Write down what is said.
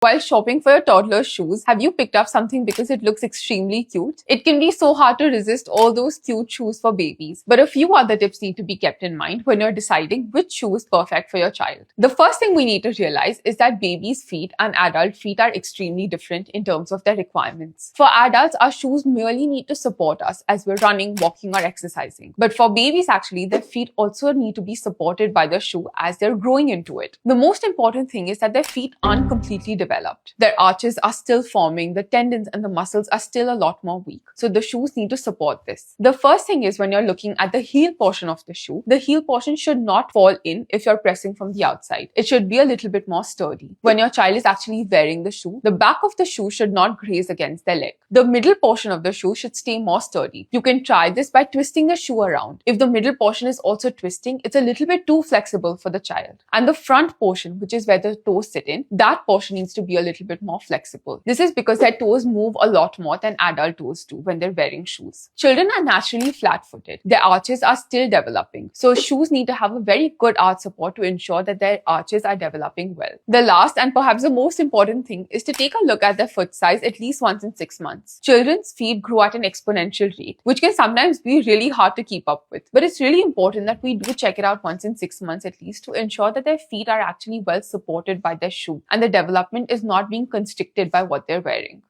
While shopping for your toddler's shoes, have you picked up something because it looks extremely cute? It can be so hard to resist all those cute shoes for babies, but a few other tips need to be kept in mind when you're deciding which shoe is perfect for your child. The first thing we need to realize is that babies' feet and adult feet are extremely different in terms of their requirements. For adults, our shoes merely need to support us as we're running, walking, or exercising. But for babies, actually, their feet also need to be supported by the shoe as they're growing into it. The most important thing is that their feet aren't completely developed. Their arches are still forming, the tendons and the muscles are still a lot more weak. So the shoes need to support this. The first thing is when you're looking at the heel portion of the shoe, the heel portion should not fall in if you're pressing from the outside. It should be a little bit more sturdy. When your child is actually wearing the shoe, the back of the shoe should not graze against their leg. The middle portion of the shoe should stay more sturdy. You can try this by twisting the shoe around. If the middle portion is also twisting, it's a little bit too flexible for the child. And the front portion, which is where the toes sit in, that portion needs to be a little bit more flexible. This is because their toes move a lot more than adult toes do when they're wearing shoes. Children are naturally flat-footed. Their arches are still developing. So shoes need to have a very good arch support to ensure that their arches are developing well. The last and perhaps the most important thing is to take a look at their foot size at least once in 6 months. Children's feet grow at an exponential rate, which can sometimes be really hard to keep up with. But it's really important that we do check it out once in 6 months at least to ensure that their feet are actually well supported by their shoe and the development is not being constricted by what they're wearing.